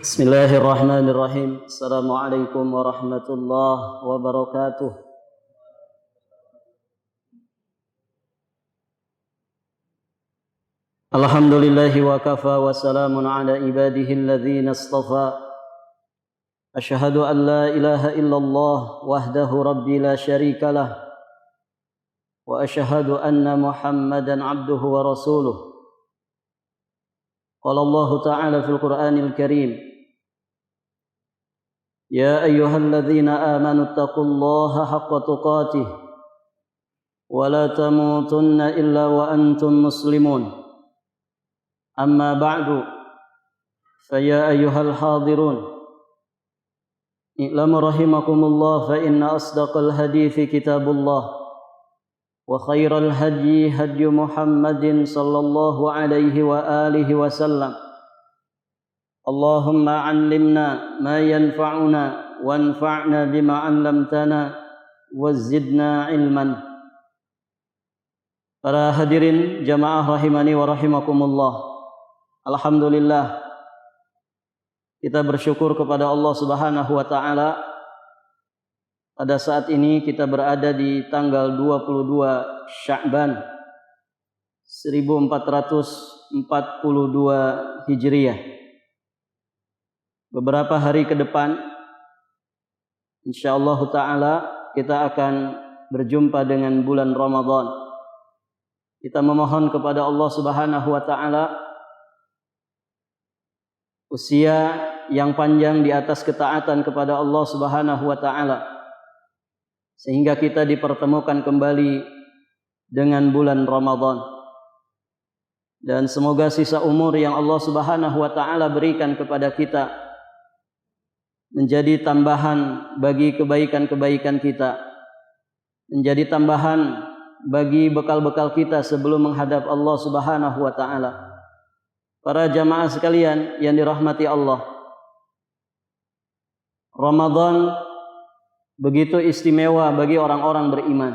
Bismillahirrahmanirrahim. Assalamualaikum warahmatullahi wabarakatuh. Alhamdulillahi wa kafa wa salamun ala ibadihi alladhina istafa. Ashhadu an la ilaha illallah wahdahu rabbi la syarika lah. Wa ashhadu anna Muhammadan abduhu wa rasuluh. Qala Allah Ta'ala fil Qur'anil Karim. يا أيها الذين آمنوا اتقوا الله حق تقاته ولا تموتن إلا وأنتم مسلمون أما بعد فيا أيها الحاضرون اعلموا رحمكم الله فإن أصدق الحديث كتاب الله وخير الهدي هدي محمد صلى الله عليه وآله وسلم اللهم علمنا ما ينفعنا وانفعنا بما علمتنا وزدنا علما. Para hadirin jamaah rahimani wa rahimakumullah. Alhamdulillah, kita bersyukur kepada Allah Subhanahu wa taala. Pada saat ini kita berada di tanggal 22 Sya'ban 1442 Hijriah. Beberapa hari ke depan insyaallah ta'ala kita akan berjumpa dengan bulan Ramadan. Kita memohon kepada Allah Subhanahu wa ta'ala usia yang panjang di atas ketaatan kepada Allah Subhanahu wa ta'ala, sehingga kita dipertemukan kembali dengan bulan Ramadan. Dan semoga sisa umur yang Allah Subhanahu wa ta'ala berikan kepada kita menjadi tambahan bagi kebaikan-kebaikan kita, menjadi tambahan bagi bekal-bekal kita sebelum menghadap Allah Subhanahu wa ta'ala. Para jamaah sekalian yang dirahmati Allah, Ramadan begitu istimewa bagi orang-orang beriman.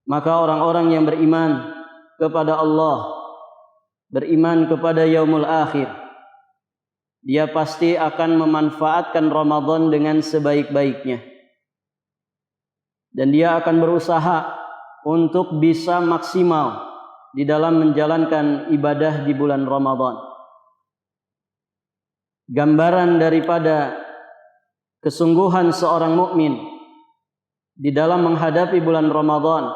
Maka orang-orang yang beriman kepada Allah, beriman kepada yaumul akhir, dia pasti akan memanfaatkan Ramadan dengan sebaik-baiknya. Dan dia akan berusaha untuk bisa maksimal di dalam menjalankan ibadah di bulan Ramadan. Gambaran daripada kesungguhan seorang mukmin di dalam menghadapi bulan Ramadan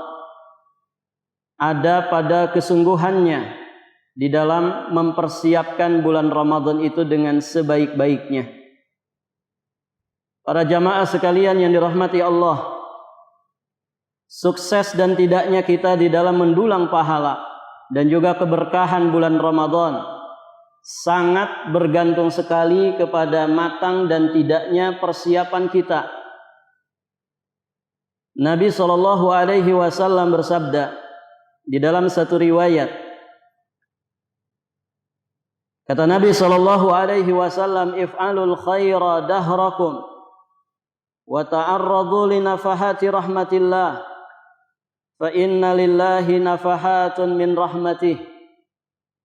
ada pada kesungguhannya di dalam mempersiapkan bulan Ramadan itu dengan sebaik-baiknya. Para jamaah sekalian yang dirahmati Allah, sukses dan tidaknya kita di dalam mendulang pahala dan juga keberkahan bulan Ramadan sangat bergantung sekali kepada matang dan tidaknya persiapan kita. Nabi SAW bersabda di dalam satu riwayat, kata Nabi SAW, if'alul khaira dahrakum wa ta'arradu li nafahati rahmatillah fa inna lillahi nafahatun min rahmatih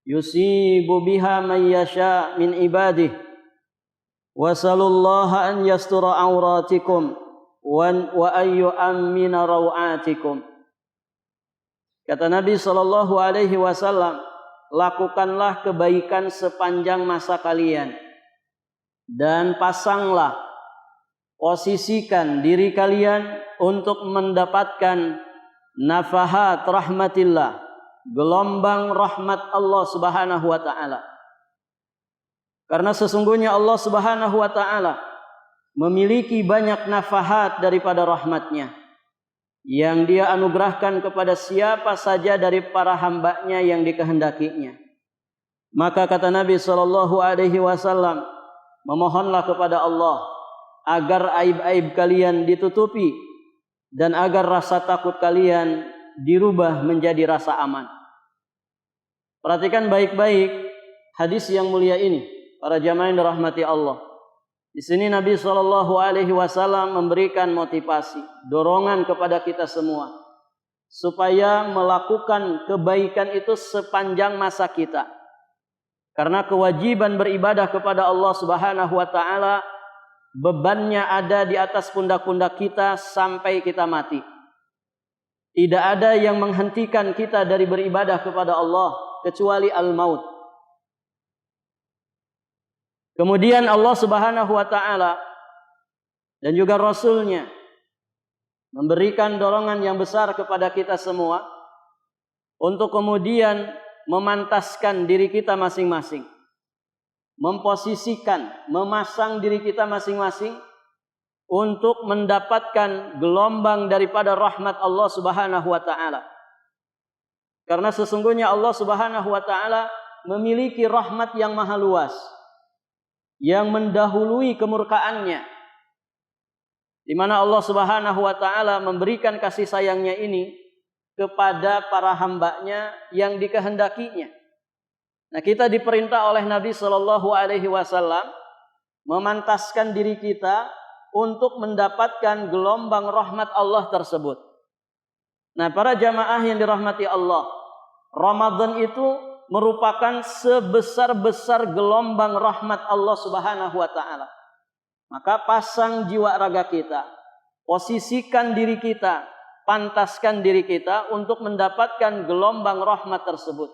yusibu biha man yasha min ibadih wasalullaha an yastura auratikum wa ayyu ammina rawatikum. Kata Nabi SAW, lakukanlah kebaikan sepanjang masa kalian dan pasanglah, posisikan diri kalian untuk mendapatkan nafahat rahmatillah, gelombang rahmat Allah Subhanahu wa ta'ala. Karena sesungguhnya Allah Subhanahu wa ta'ala memiliki banyak nafahat daripada rahmatnya yang dia anugerahkan kepada siapa saja dari para hambanya yang dikehendakinya. Maka kata Nabi SAW, memohonlah kepada Allah agar aib-aib kalian ditutupi dan agar rasa takut kalian dirubah menjadi rasa aman. Perhatikan baik-baik hadis yang mulia ini, para jamaah yang dirahmati Allah. Di sini Nabi SAW memberikan motivasi, dorongan kepada kita semua supaya melakukan kebaikan itu sepanjang masa kita. Karena kewajiban beribadah kepada Allah Subhanahu wa taala bebannya ada di atas pundak-pundak kita sampai kita mati. Tidak ada yang menghentikan kita dari beribadah kepada Allah kecuali al-maut. Kemudian Allah Subhanahu wa taala dan juga Rasul-Nya memberikan dorongan yang besar kepada kita semua untuk kemudian memantaskan diri kita masing-masing, memposisikan, memasang diri kita masing-masing untuk mendapatkan gelombang daripada rahmat Allah Subhanahu wa taala. Karena sesungguhnya Allah Subhanahu wa taala memiliki rahmat yang maha luas yang mendahului kemurkaannya, di mana Allah Subhanahu wa taala memberikan kasih sayangnya ini kepada para hambanya yang dikehendakinya. Nah, kita diperintah oleh Nabi Shallallahu Alaihi Wasallam memantaskan diri kita untuk mendapatkan gelombang rahmat Allah tersebut. Nah, para jamaah yang dirahmati Allah, Ramadan itu merupakan sebesar-besar gelombang rahmat Allah Subhanahu wa taala. Maka pasang jiwa raga kita, posisikan diri kita, pantaskan diri kita untuk mendapatkan gelombang rahmat tersebut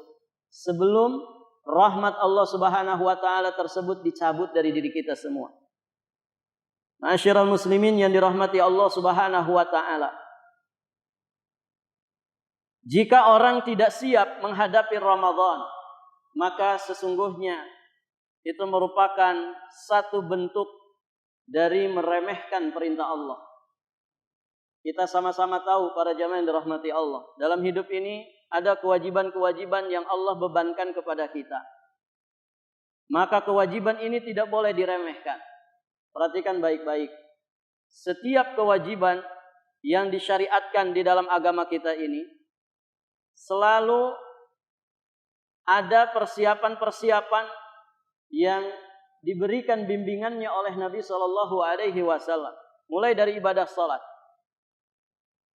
sebelum rahmat Allah Subhanahu wa taala tersebut dicabut dari diri kita semua. Ma'asyiral muslimin yang dirahmati Allah Subhanahu wa taala. Jika orang tidak siap menghadapi Ramadan, maka sesungguhnya itu merupakan satu bentuk dari meremehkan perintah Allah. Kita sama-sama tahu para jamaah yang dirahmati Allah, dalam hidup ini ada kewajiban-kewajiban yang Allah bebankan kepada kita. Maka kewajiban ini tidak boleh diremehkan. Perhatikan baik-baik. Setiap kewajiban yang disyariatkan di dalam agama kita ini selalu ada persiapan-persiapan yang diberikan bimbingannya oleh Nabi Shallallahu Alaihi Wasallam. Mulai dari ibadah salat.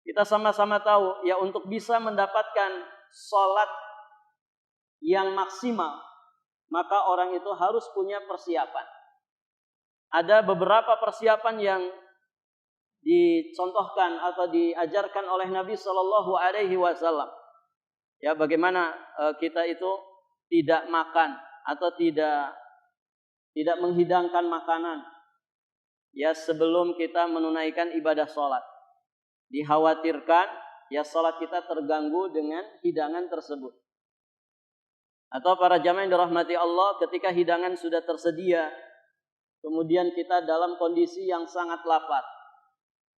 Kita sama-sama tahu ya, untuk bisa mendapatkan salat yang maksimal, maka orang itu harus punya persiapan. Ada beberapa persiapan yang dicontohkan atau diajarkan oleh Nabi Shallallahu Alaihi Wasallam. Ya, bagaimana kita itu tidak makan atau tidak menghidangkan makanan ya sebelum kita menunaikan ibadah salat. Dikhawatirkan ya salat kita terganggu dengan hidangan tersebut. Atau para jamaah yang dirahmati Allah, ketika hidangan sudah tersedia, kemudian kita dalam kondisi yang sangat lapar,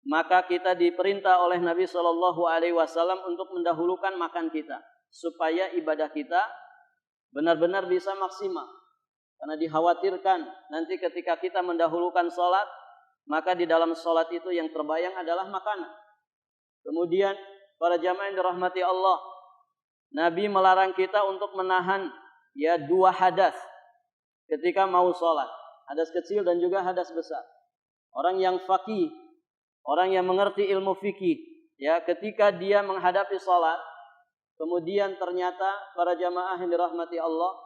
maka kita diperintah oleh Nabi Shallallahu Alaihi Wasallam untuk mendahulukan makan kita supaya ibadah kita benar-benar bisa maksimal. Karena dikhawatirkan nanti ketika kita mendahulukan salat, maka di dalam salat itu yang terbayang adalah makanan. Kemudian para jamaah yang dirahmati Allah, Nabi melarang kita untuk menahan ya dua hadas ketika mau salat, hadas kecil dan juga hadas besar. Orang yang faqih, orang yang mengerti ilmu fikih, ya ketika dia menghadapi salat, kemudian ternyata para jamaah yang dirahmati Allah,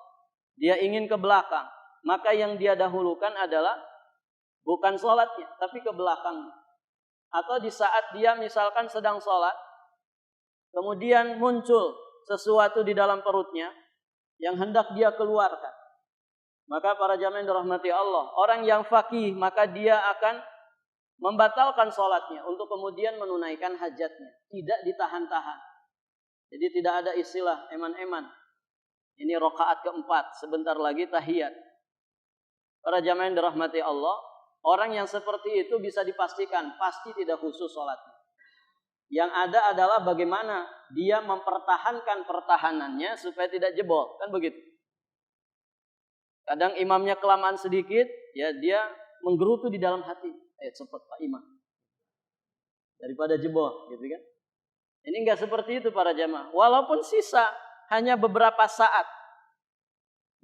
dia ingin ke belakang, maka yang dia dahulukan adalah bukan salatnya, tapi ke belakangnya. Atau di saat dia misalkan sedang salat, kemudian muncul sesuatu di dalam perutnya yang hendak dia keluarkan, maka para jamaah yang dirahmati Allah, orang yang faqih, maka dia akan membatalkan salatnya untuk kemudian menunaikan hajatnya, tidak ditahan-tahan. Jadi tidak ada istilah eman-eman. Ini rakaat keempat, sebentar lagi tahiyat. Para jamaah yang dirahmati Allah, orang yang seperti itu bisa dipastikan pasti tidak khusyuk salatnya. Yang ada adalah bagaimana dia mempertahankan pertahanannya supaya tidak jebol, kan begitu. Kadang imamnya kelamaan sedikit, ya dia menggerutu di dalam hati, cepat Pak Imam, daripada jebol, gitu kan. Ini enggak seperti itu para jamaah. Walaupun sisa hanya beberapa saat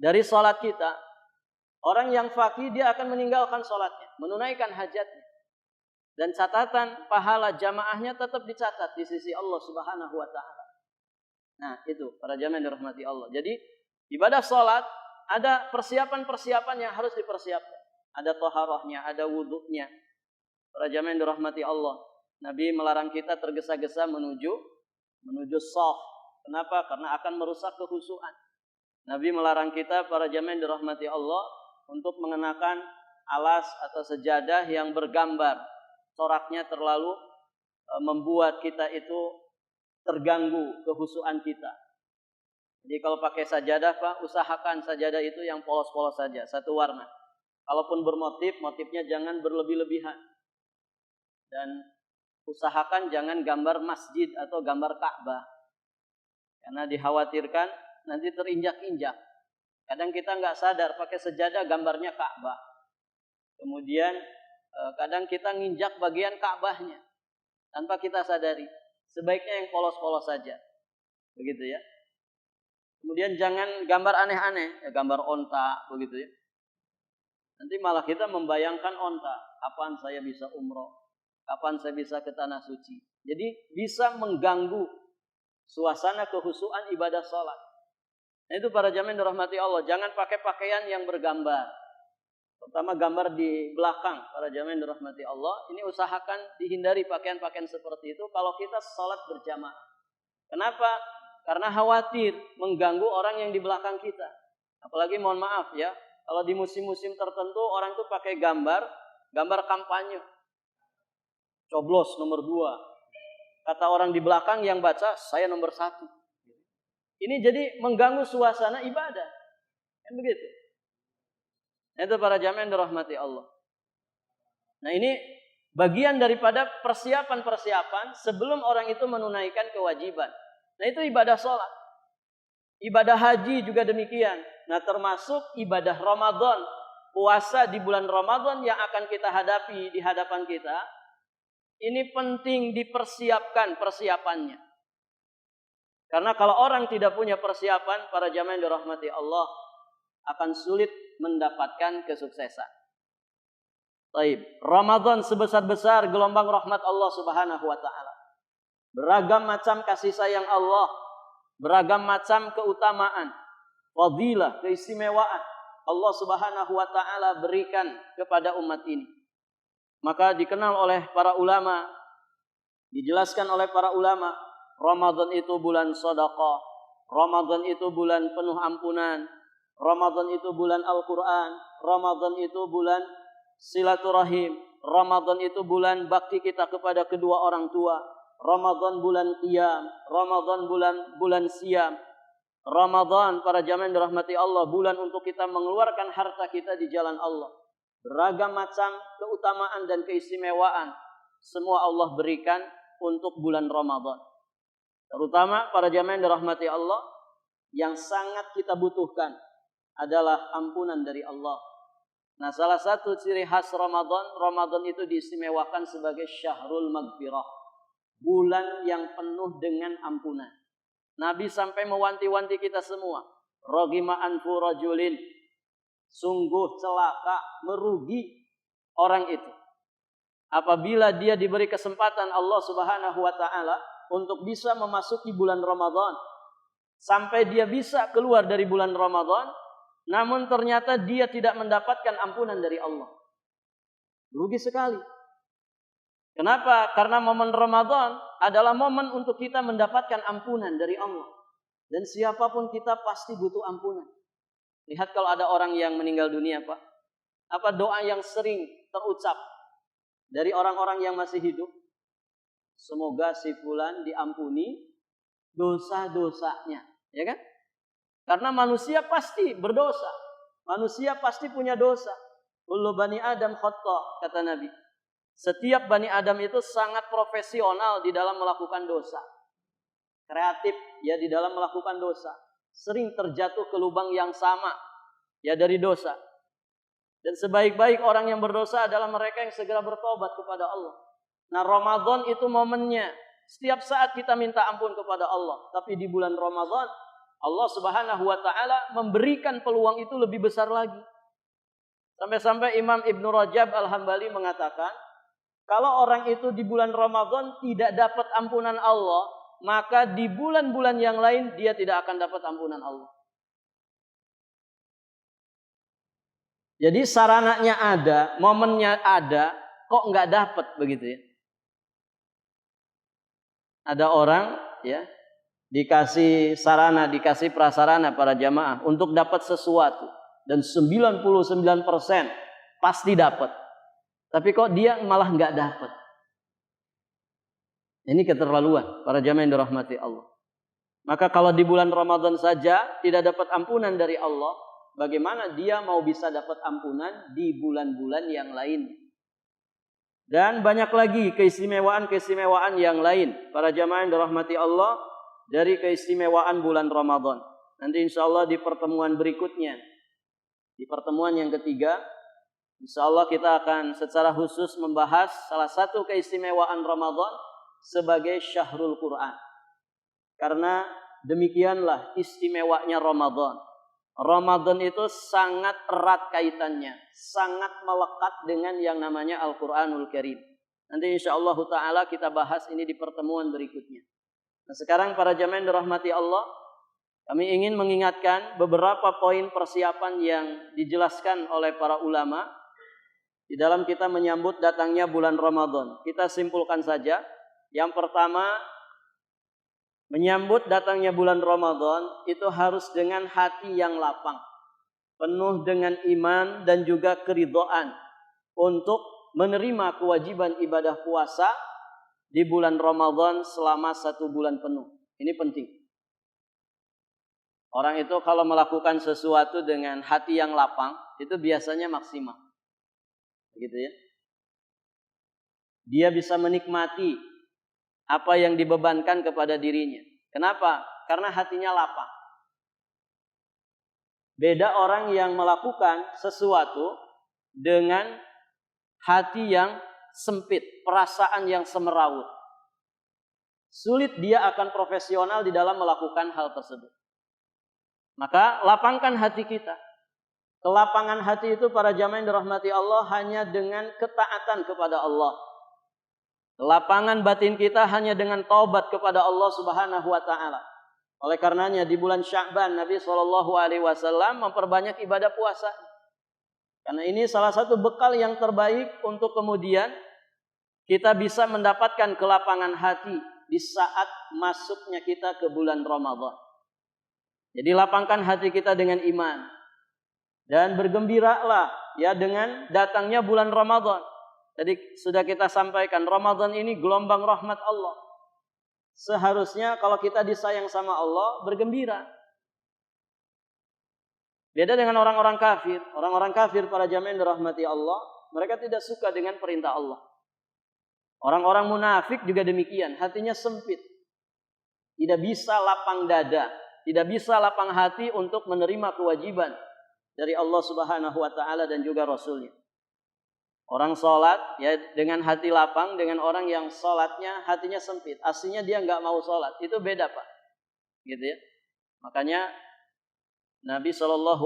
dari salat kita, orang yang faqih dia akan meninggalkan salatnya, menunaikan hajatnya. Dan catatan pahala jamaahnya tetap dicatat di sisi Allah Subhanahu wa taala. Nah, itu para jamaah yang dirahmati Allah. Jadi, ibadah salat ada persiapan-persiapan yang harus dipersiapkan. Ada taharahnya, ada wudunya. Para jamaah yang dirahmati Allah. Nabi melarang kita tergesa-gesa menuju shaf. Kenapa? Karena akan merusak kekhusyuan. Nabi melarang kita para jamaah yang dirahmati Allah untuk mengenakan alas atau sejadah yang bergambar. Coraknya terlalu membuat kita itu terganggu kekhusyuan kita. Jadi kalau pakai sajadah Pak, usahakan sajadah itu yang polos-polos saja, satu warna. Kalaupun bermotif, motifnya jangan berlebih-lebihan. Dan usahakan jangan gambar masjid atau gambar Ka'bah. Karena dikhawatirkan nanti terinjak-injak. Kadang kita nggak sadar pakai sejadah gambarnya Ka'bah. Kemudian kadang kita nginjak bagian Ka'bahnya tanpa kita sadari. Sebaiknya yang polos-polos saja. Begitu ya. Kemudian jangan gambar aneh-aneh, ya gambar onta, begitu ya. Nanti malah kita membayangkan onta, kapan saya bisa umroh, kapan saya bisa ke tanah suci. Jadi bisa mengganggu suasana kekhusyuan ibadah sholat. Nah itu para jamaah yang dirahmati Allah, jangan pakai pakaian yang bergambar. Terutama gambar di belakang, para jamaah yang dirahmati Allah, ini usahakan dihindari pakaian-pakaian seperti itu kalau kita sholat berjamaah. Kenapa? Karena khawatir mengganggu orang yang di belakang kita. Apalagi mohon maaf ya, kalau di musim-musim tertentu orang itu pakai gambar kampanye. Coblos nomor 2. Kata orang di belakang yang baca, saya nomor 1. Ini jadi mengganggu suasana ibadah. Kan begitu. Itu para jamaah yang dirahmati Allah. Nah ini bagian daripada persiapan-persiapan sebelum orang itu menunaikan kewajiban. Nah itu ibadah sholat. Ibadah haji juga demikian. Nah termasuk ibadah Ramadan. Puasa di bulan Ramadan yang akan kita hadapi di hadapan kita. Ini penting dipersiapkan persiapannya. Karena kalau orang tidak punya persiapan, para jamaah yang dirahmati Allah akan sulit mendapatkan kesuksesan. Baik, Ramadan sebesar-besar gelombang rahmat Allah Subhanahu wa taala. Beragam macam kasih sayang Allah, beragam macam keutamaan, fadilah, keistimewaan Allah Subhanahu wa taala berikan kepada umat ini. Maka dikenal oleh para ulama, dijelaskan oleh para ulama, Ramadan itu bulan sedekah, Ramadan itu bulan penuh ampunan, Ramadan itu bulan Al-Quran, Ramadan itu bulan silaturahim, Ramadan itu bulan bakti kita kepada kedua orang tua, Ramadan bulan qiyam, Ramadan bulan siam, Ramadan para jamaah yang dirahmati Allah, bulan untuk kita mengeluarkan harta kita di jalan Allah. Beragam macam keutamaan dan keistimewaan semua Allah berikan untuk bulan Ramadan. Terutama para jamaah yang dirahmati Allah, yang sangat kita butuhkan adalah ampunan dari Allah. Nah, salah satu ciri khas Ramadan itu diistimewakan sebagai syahrul maghfirah. Bulan yang penuh dengan ampunan. Nabi sampai mewanti-wanti kita semua. Ragima anfu rajulin. Sungguh celaka, merugi orang itu. Apabila dia diberi kesempatan Allah Subhanahu wa taala untuk bisa memasuki bulan Ramadan. Sampai dia bisa keluar dari bulan Ramadan. Namun ternyata dia tidak mendapatkan ampunan dari Allah. Rugi sekali. Kenapa? Karena momen Ramadan adalah momen untuk kita mendapatkan ampunan dari Allah. Dan siapapun kita pasti butuh ampunan. Lihat kalau ada orang yang meninggal dunia Pak. Apa doa yang sering terucap dari orang-orang yang masih hidup? Semoga si fulan diampuni dosa-dosanya. Ya kan? Karena manusia pasti berdosa. Manusia pasti punya dosa. Kullu bani Adam khata, kata Nabi. Setiap Bani Adam itu sangat profesional di dalam melakukan dosa. Kreatif ya di dalam melakukan dosa. Sering terjatuh ke lubang yang sama ya dari dosa. Dan sebaik-baik orang yang berdosa adalah mereka yang segera bertobat kepada Allah. Nah Ramadan itu momennya. Setiap saat kita minta ampun kepada Allah. Tapi di bulan Ramadan Allah Subhanahu wa taala memberikan peluang itu lebih besar lagi. Sampai-sampai Imam Ibnu Rajab Al-Hambali mengatakan, kalau orang itu di bulan Ramadan tidak dapat ampunan Allah, maka di bulan-bulan yang lain dia tidak akan dapat ampunan Allah. Jadi sarananya ada, momennya ada, kok nggak dapat begitu ya? Ada orang ya dikasih sarana, dikasih prasarana para jamaah untuk dapat sesuatu dan 99% pasti dapat. Tapi kok dia malah nggak dapat? Ini keterlaluan para jamaah yang dirahmati Allah. Maka kalau di bulan Ramadan saja tidak dapat ampunan dari Allah, bagaimana dia mau bisa dapat ampunan di bulan-bulan yang lain? Dan banyak lagi keistimewaan-keistimewaan yang lain para jamaah yang dirahmati Allah dari keistimewaan bulan Ramadan. Nanti insya Allah di pertemuan berikutnya, di pertemuan yang ketiga, insya Allah kita akan secara khusus membahas salah satu keistimewaan Ramadan sebagai syahrul Quran. Karena demikianlah istimewanya Ramadan. Ramadan itu sangat erat kaitannya, sangat melekat dengan yang namanya Al-Quranul Karim. Nanti insya Allah ta'ala kita bahas ini di pertemuan berikutnya. Nah sekarang para jamaah yang dirahmati Allah, kami ingin mengingatkan beberapa poin persiapan yang dijelaskan oleh para ulama di dalam kita menyambut datangnya bulan Ramadan. Kita simpulkan saja. Yang pertama, menyambut datangnya bulan Ramadan itu harus dengan hati yang lapang, penuh dengan iman dan juga keridhaan untuk menerima kewajiban ibadah puasa di bulan Ramadan selama 1 bulan penuh. Ini penting. Orang itu kalau melakukan sesuatu dengan hati yang lapang, itu biasanya maksimal. Begitu ya. Dia bisa menikmati apa yang dibebankan kepada dirinya. Kenapa? Karena hatinya lapang. Beda orang yang melakukan sesuatu dengan hati yang sempit, perasaan yang semeraut. Sulit dia akan profesional di dalam melakukan hal tersebut. Maka lapangkan hati kita. Kelapangan hati itu para jamaah yang dirahmati Allah hanya dengan ketaatan kepada Allah. Lapangan batin kita hanya dengan taubat kepada Allah Subhanahu wa taala. Oleh karenanya di bulan Sya'ban Nabi SAW memperbanyak ibadah puasa. Karena ini salah satu bekal yang terbaik untuk kemudian kita bisa mendapatkan kelapangan hati di saat masuknya kita ke bulan Ramadan. Jadi lapangkan hati kita dengan iman dan bergembiralah ya dengan datangnya bulan Ramadan. Tadi sudah kita sampaikan, Ramadan ini gelombang rahmat Allah. Seharusnya kalau kita disayang sama Allah, bergembira. Beda dengan orang-orang kafir. Orang-orang kafir para jamaah yang dirahmati Allah, mereka tidak suka dengan perintah Allah. Orang-orang munafik juga demikian, hatinya sempit. Tidak bisa lapang dada, tidak bisa lapang hati untuk menerima kewajiban dari Allah Subhanahu wa taala dan juga Rasulnya. Orang sholat ya dengan hati lapang dengan orang yang sholatnya hatinya sempit. Aslinya dia nggak mau sholat. Itu beda Pak. Gitu ya. Makanya Nabi SAW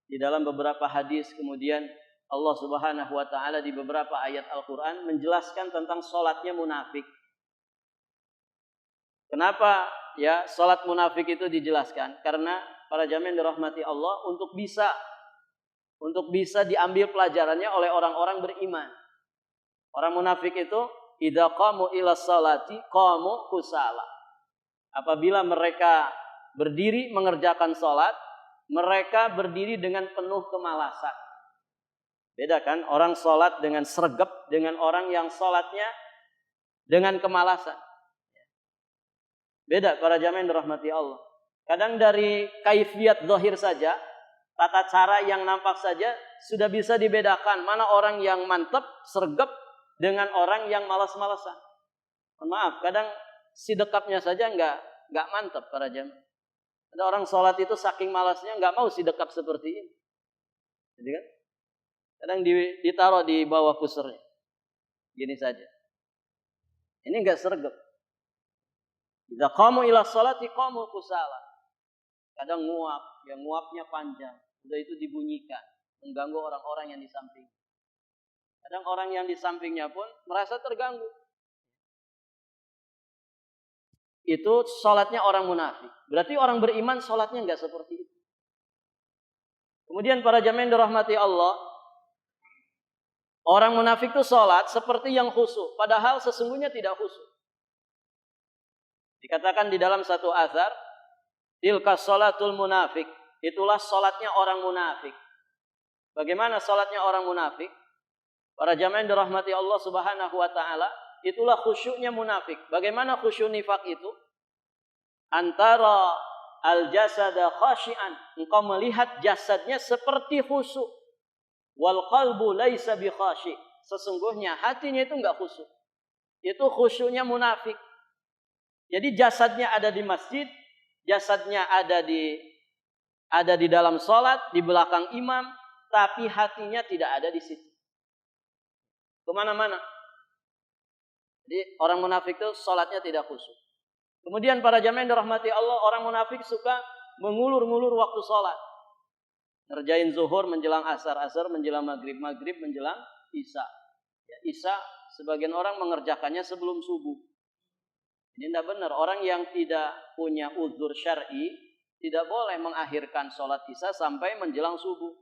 di dalam beberapa hadis kemudian Allah Subhanahu wa taala di beberapa ayat Al-Quran menjelaskan tentang sholatnya munafik. Kenapa ya sholat munafik itu dijelaskan? Karena para jamaah yang dirahmati Allah untuk bisa diambil pelajarannya oleh orang-orang beriman. Orang munafik itu idza qamu ila sholati qamu kusala. Apabila mereka berdiri mengerjakan sholat, mereka berdiri dengan penuh kemalasan. Beda kan orang sholat dengan sregep dengan orang yang sholatnya dengan kemalasan. Beda para jamaah yang dirahmati Allah. Kadang dari kaifiyat zahir saja, tata cara yang nampak saja sudah bisa dibedakan mana orang yang mantap, sregep dengan orang yang malas-malasan. Maaf, kadang si dekapnya saja nggak mantap para jamaah. Ada orang sholat itu saking malasnya nggak mau si dekap seperti ini. Jadi kan, kadang ditaruh di bawah pusernya, gini saja. Ini nggak sregep. Idza qamu ila sholati qamu kusala. Kadang nguapnya panjang. Sudah itu dibunyikan, mengganggu orang-orang yang di samping. Kadang orang yang di sampingnya pun merasa terganggu. Itu sholatnya orang munafik. Berarti orang beriman sholatnya nggak seperti itu. Kemudian para jamaah yang dirahmati Allah, orang munafik itu sholat seperti yang khusyuk, padahal sesungguhnya tidak khusyuk. Dikatakan di dalam satu azhar, tilka sholatul munafik, itulah sholatnya orang munafik. Bagaimana sholatnya orang munafik? Para jamaah yang dirahmati Allah Subhanahu wa taala, itulah khusyuknya munafik. Bagaimana khusyuk nifak itu? Antara al-jasada khashian, engkau melihat jasadnya seperti khusyuk. Wal qalbu laisa bi khashi, sesungguhnya hatinya itu enggak khusyuk. Itu khusyuknya munafik. Jadi jasadnya ada di masjid, jasadnya ada di dalam salat, di belakang imam, tapi hatinya tidak ada di situ. Kemana-mana. Jadi orang munafik itu salatnya tidak khusyuk. Kemudian para jamaah yang dirahmati Allah, orang munafik suka mengulur-ngulur waktu salat. Ngerjain zuhur menjelang asar, asar menjelang maghrib, maghrib menjelang isya. Ya, isya sebagian orang mengerjakannya sebelum subuh. Ini tidak benar. Orang yang tidak punya uzur syar'i tidak boleh mengakhirkan sholat isya sampai menjelang subuh.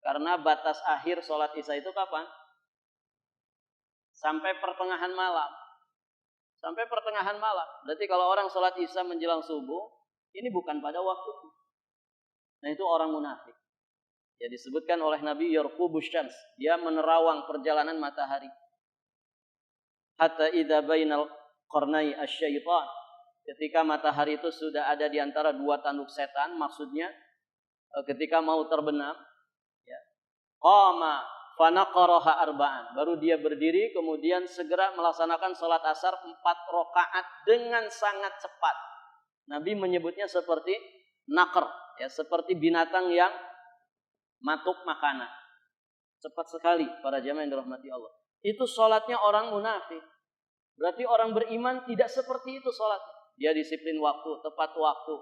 Karena batas akhir sholat isya itu kapan? Sampai pertengahan malam. Sampai pertengahan malam. Berarti kalau orang sholat isya menjelang subuh, ini bukan pada waktu. Nah itu orang munafik. Ya disebutkan oleh Nabi yarqubus syams, dia menerawang perjalanan matahari. Hatta idza bainal qarnai asyaitan, ketika matahari itu sudah ada di antara dua tanduk setan, maksudnya ketika mau terbenam, ya. Qama fanaqaraha arba'an, baru dia berdiri kemudian segera melaksanakan salat asar 4 rakaat dengan sangat cepat. Nabi menyebutnya seperti naqr, ya, seperti binatang yang matuk makanan. Cepat sekali para jamaah yang dirahmati Allah. Itu salatnya orang munafik. Berarti orang beriman tidak seperti itu salatnya. Dia disiplin waktu, tepat waktu.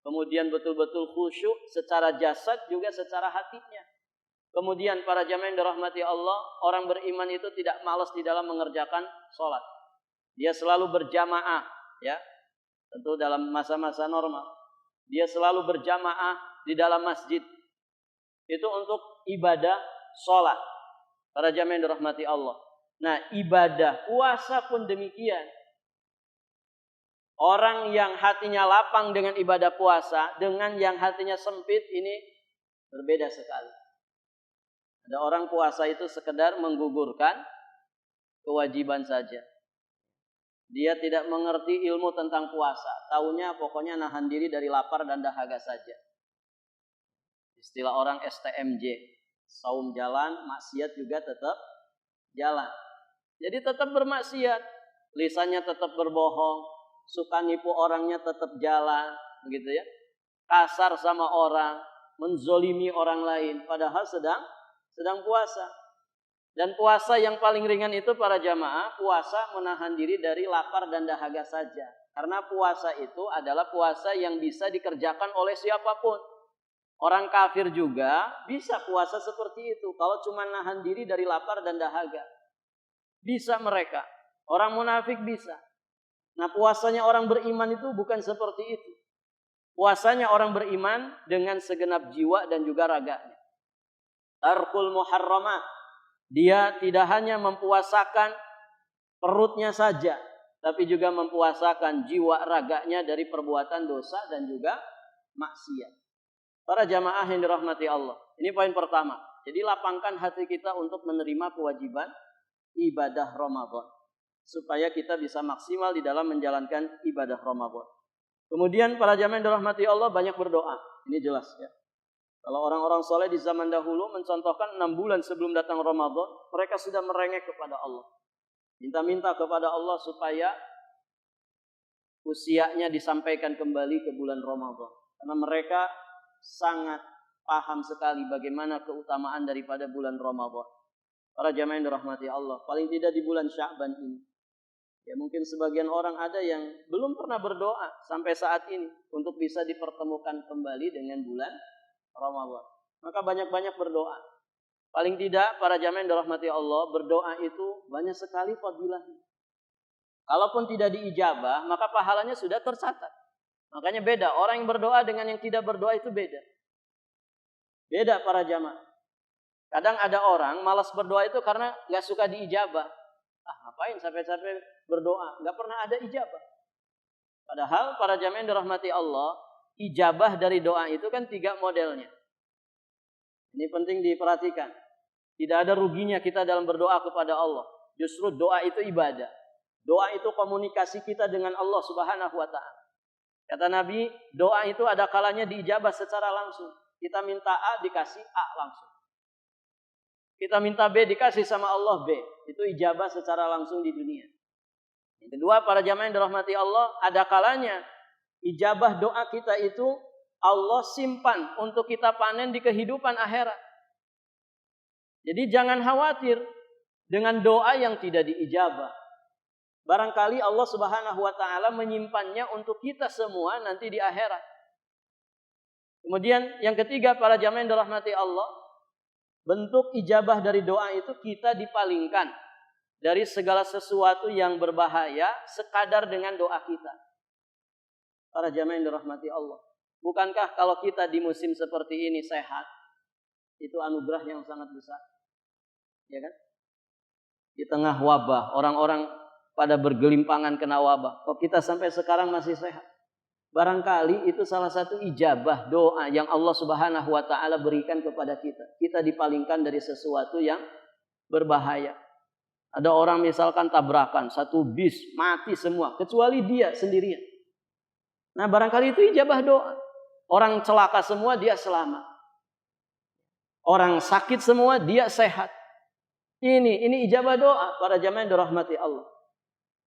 Kemudian betul-betul khusyuk secara jasad juga secara hatinya. Kemudian para jamaah yang dirahmati Allah, orang beriman itu tidak malas di dalam mengerjakan salat. Dia selalu berjamaah, ya. Tentu dalam masa-masa normal. Dia selalu berjamaah di dalam masjid. Itu untuk ibadah salat. Para jamaah yang dirahmati Allah. Nah, ibadah puasa pun demikian. Orang yang hatinya lapang dengan ibadah puasa, dengan yang hatinya sempit, ini berbeda sekali. Ada orang puasa itu sekedar menggugurkan kewajiban saja. Dia tidak mengerti ilmu tentang puasa. Taunya pokoknya nahan diri dari lapar dan dahaga saja. Istilah orang STMJ. Saum jalan, maksiat juga tetap jalan. Jadi tetap bermaksiat. Lisannya tetap berbohong. Suka nipu orangnya tetap jalan. Begitu ya. Kasar sama orang. Menzolimi orang lain. Padahal sedang puasa. Dan puasa yang paling ringan itu para jamaah, puasa menahan diri dari lapar dan dahaga saja. Karena puasa itu adalah puasa yang bisa dikerjakan oleh siapapun. Orang kafir juga bisa puasa seperti itu. Kalau cuma nahan diri dari lapar dan dahaga. Bisa mereka. Orang munafik bisa. Nah puasanya orang beriman itu bukan seperti itu. Puasanya orang beriman dengan segenap jiwa dan juga raganya. Tarkul muharramat. Dia tidak hanya mempuasakan perutnya saja, tapi juga mempuasakan jiwa raganya dari perbuatan dosa dan juga maksiat. Para jamaah yang dirahmati Allah. Ini poin pertama. Jadi lapangkan hati kita untuk menerima kewajiban ibadah Ramadan. Supaya kita bisa maksimal di dalam menjalankan ibadah Ramadan. Kemudian para jamaah yang dirahmati Allah banyak berdoa. Ini jelas ya. Kalau orang-orang soleh di zaman dahulu mencontohkan 6 bulan sebelum datang Ramadan, mereka sudah merengek kepada Allah. Minta-minta kepada Allah supaya usianya disampaikan kembali ke bulan Ramadan. Karena mereka sangat paham sekali bagaimana keutamaan daripada bulan Ramadan. Para jamaah yang dirahmati Allah, paling tidak di bulan Sya'ban ini. Ya mungkin sebagian orang ada yang belum pernah berdoa sampai saat ini untuk bisa dipertemukan kembali dengan bulan Ramadan. Maka banyak-banyak berdoa. Paling tidak para jamaah yang dirahmati Allah, berdoa itu banyak sekali fadilahnya. Kalaupun tidak diijabah, maka pahalanya sudah tercatat. Makanya beda, orang yang berdoa dengan yang tidak berdoa itu beda. Beda para jamaah. Kadang ada orang malas berdoa itu karena nggak suka diijabah. Ngapain sampai-sampai berdoa? Nggak pernah ada ijabah. Padahal para jamaah yang dirahmati Allah, ijabah dari doa itu kan 3 modelnya. Ini penting diperhatikan. Tidak ada ruginya kita dalam berdoa kepada Allah. Justru doa itu ibadah. Doa itu komunikasi kita dengan Allah Subhanahu wa ta'ala. Kata Nabi, doa itu ada kalanya diijabah secara langsung. Kita minta A, dikasih A langsung. Kita minta B, dikasih sama Allah B. Itu ijabah secara langsung di dunia. Yang kedua, para jamaah yang dirahmati Allah, ada kalanya ijabah doa kita itu Allah simpan untuk kita panen di kehidupan akhirat. Jadi jangan khawatir dengan doa yang tidak diijabah. Barangkali Allah Subhanahu wa ta'ala menyimpannya untuk kita semua nanti di akhirat. Kemudian yang ketiga, para jamaah yang dirahmati Allah, bentuk ijabah dari doa itu kita dipalingkan dari segala sesuatu yang berbahaya sekadar dengan doa kita. Para jamaah yang dirahmati Allah, bukankah kalau kita di musim seperti ini sehat, itu anugerah yang sangat besar? Ya kan? Di tengah wabah, orang-orang pada bergelimpangan kena wabah, kok kita sampai sekarang masih sehat? Barangkali itu salah satu ijabah doa yang Allah Subhanahu wa ta'ala berikan kepada kita. Kita dipalingkan dari sesuatu yang berbahaya. Ada orang misalkan tabrakan, satu bis mati semua, kecuali dia sendirian. Nah, barangkali itu ijabah doa. Orang celaka semua, dia selamat. Orang sakit semua, dia sehat. Ini ijabah doa para jamaah yang dirahmati Allah.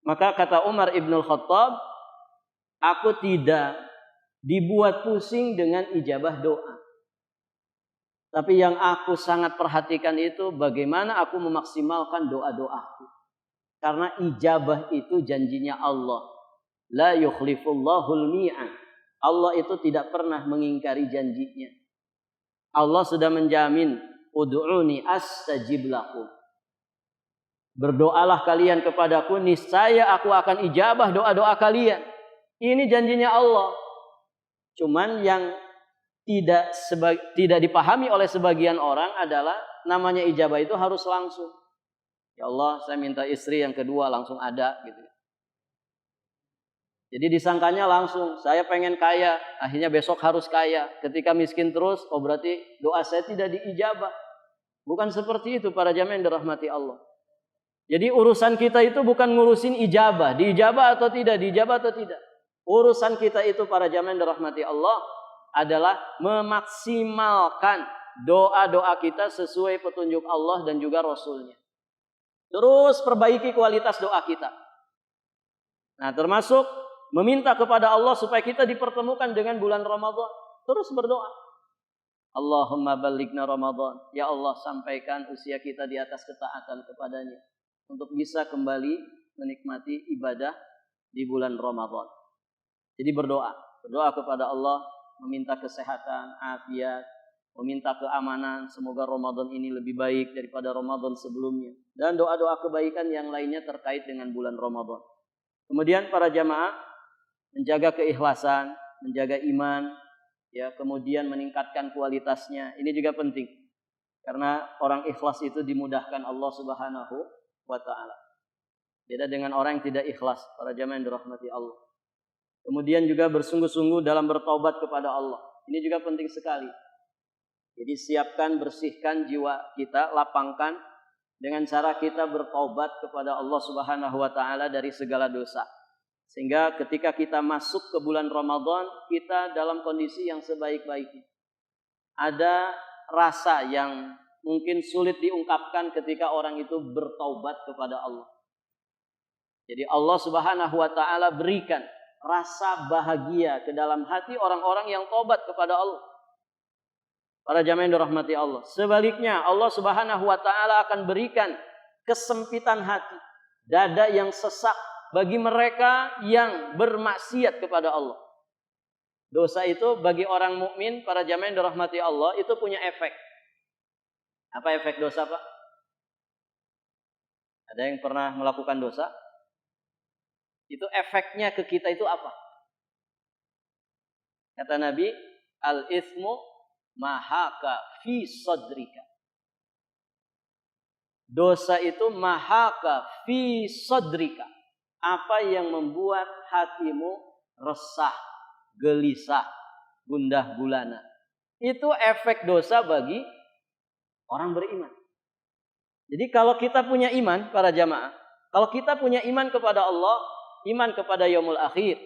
Maka kata Umar ibnul Khattab, aku tidak dibuat pusing dengan ijabah doa. Tapi yang aku sangat perhatikan itu bagaimana aku memaksimalkan doa-doaku. Karena ijabah itu janjinya Allah. La yukhlifullahul mi'ad. Allah itu tidak pernah mengingkari janjinya. Allah sudah menjamin, ud'uni astajib lakum. Berdoalah kalian kepadaku, niscaya aku akan ijabah doa-doa kalian. Ini janjinya Allah. Cuman yang tidak dipahami oleh sebagian orang adalah namanya ijabah itu harus langsung. Ya Allah, saya minta istri yang kedua, langsung ada gitu. Jadi disangkanya langsung, saya pengen kaya, akhirnya besok harus kaya. Ketika miskin terus, oh berarti doa saya tidak diijabah. Bukan seperti itu para jamaah yang dirahmati Allah. Jadi urusan kita itu bukan ngurusin ijabah, diijabah atau tidak, diijabah atau tidak. Urusan kita itu para jamaah yang dirahmati Allah adalah memaksimalkan doa-doa kita sesuai petunjuk Allah dan juga Rasulnya. Terus perbaiki kualitas doa kita. Nah, termasuk meminta kepada Allah supaya kita dipertemukan dengan bulan Ramadan. Terus berdoa. Allahumma balighna Ramadan. Ya Allah, sampaikan usia kita di atas ketaatan kepadanya. Untuk bisa kembali menikmati ibadah di bulan Ramadan. Jadi berdoa. Berdoa kepada Allah, meminta kesehatan, afiat, meminta keamanan. Semoga Ramadan ini lebih baik daripada Ramadan sebelumnya. Dan doa-doa kebaikan yang lainnya terkait dengan bulan Ramadan. Kemudian para jamaah menjaga keikhlasan, menjaga iman, ya, kemudian meningkatkan kualitasnya. Ini juga penting. Karena orang ikhlas itu dimudahkan Allah Subhanahu wa ta'ala. Beda dengan orang yang tidak ikhlas, para jamaah yang dirahmati Allah. Kemudian juga bersungguh-sungguh dalam bertaubat kepada Allah. Ini juga penting sekali. Jadi siapkan, bersihkan jiwa kita, lapangkan dengan cara kita bertaubat kepada Allah Subhanahu wa ta'ala dari segala dosa. Sehingga ketika kita masuk ke bulan Ramadan, kita dalam kondisi yang sebaik-baiknya. Ada rasa yang mungkin sulit diungkapkan ketika orang itu bertaubat kepada Allah. Jadi Allah Subhanahu wa ta'ala berikan rasa bahagia ke dalam hati orang-orang yang taubat kepada Allah. Para jamaah yang dirahmati Allah. Sebaliknya Allah Subhanahu wa ta'ala akan berikan kesempitan hati, dada yang sesak bagi mereka yang bermaksiat kepada Allah. Dosa itu bagi orang mukmin, para jamaah yang dirahmati Allah, itu punya efek. Apa efek dosa, Pak? Ada yang pernah melakukan dosa? Itu efeknya ke kita itu apa? Kata Nabi, al-ithmu mahaka fi sadrika. Dosa itu mahaka fi sadrika. Apa yang membuat hatimu resah, gelisah, gundah gulana. Itu efek dosa bagi orang beriman. Jadi kalau kita punya iman, para jamaah, kalau kita punya iman kepada Allah, iman kepada yaumul akhir,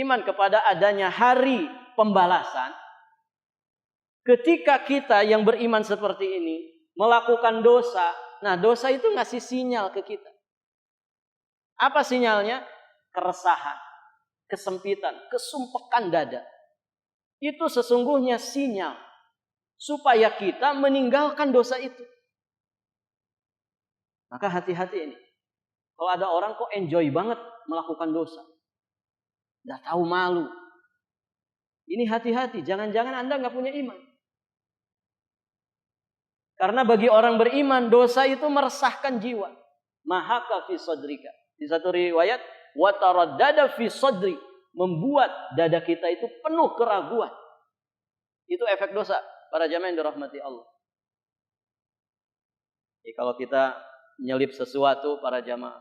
iman kepada adanya hari pembalasan, ketika kita yang beriman seperti ini melakukan dosa, nah dosa itu ngasih sinyal ke kita. Apa sinyalnya? Keresahan, kesempitan, kesumpekan dada. Itu sesungguhnya sinyal supaya kita meninggalkan dosa itu. Maka hati-hati ini. Kalau ada orang kok enjoy banget melakukan dosa. Nggak tahu malu. Ini hati-hati. Jangan-jangan Anda nggak punya iman. Karena bagi orang beriman, dosa itu meresahkan jiwa. Mahaka fi sadrika. Di satu riwayat, wataraddada fi sadri. Membuat dada kita itu penuh keraguan. Itu efek dosa. Para jamaah yang dirahmati Allah. Jadi kalau kita nyelip sesuatu, para jamaah,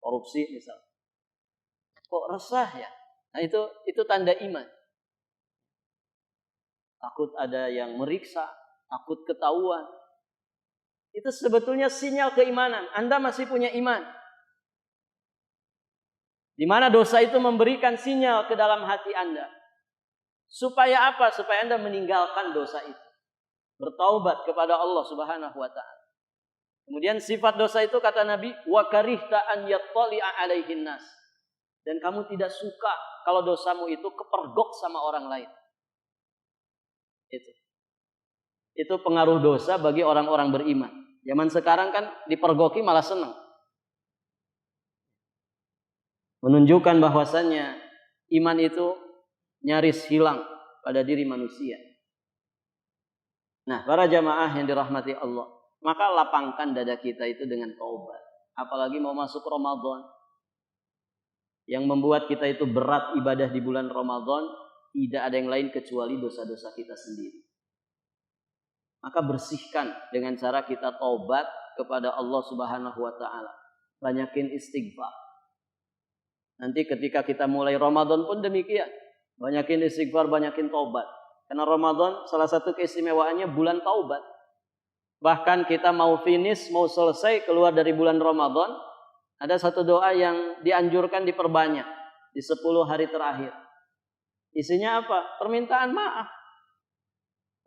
korupsi misal, kok resah ya? Nah itu tanda iman. Takut ada yang meriksa, takut ketahuan. Itu sebetulnya sinyal keimanan. Anda masih punya iman. Di mana dosa itu memberikan sinyal ke dalam hati Anda. Supaya apa? Supaya Anda meninggalkan dosa itu. Bertaubat kepada Allah Subhanahu wa taala. Kemudian sifat dosa itu kata Nabi, wa karihta an yattali'a 'alaihin nas. Dan kamu tidak suka kalau dosamu itu kepergok sama orang lain. Itu pengaruh dosa bagi orang-orang beriman. Zaman sekarang kan dipergoki malah senang. Menunjukkan bahwasannya iman itu nyaris hilang pada diri manusia. Nah, para jamaah yang dirahmati Allah, maka lapangkan dada kita itu dengan taubat. Apalagi mau masuk Ramadan. Yang membuat kita itu berat ibadah di bulan Ramadan, tidak ada yang lain kecuali dosa-dosa kita sendiri. Maka bersihkan dengan cara kita taubat kepada Allah Subhanahu wa taala. Banyakin istighfar. Nanti ketika kita mulai Ramadan pun demikian. Banyakin istighfar, banyakin taubat. Karena Ramadan salah satu keistimewaannya bulan taubat. Bahkan kita mau finish, mau selesai keluar dari bulan Ramadan, ada satu doa yang dianjurkan diperbanyak di 10 hari terakhir. Isinya apa? Permintaan maaf.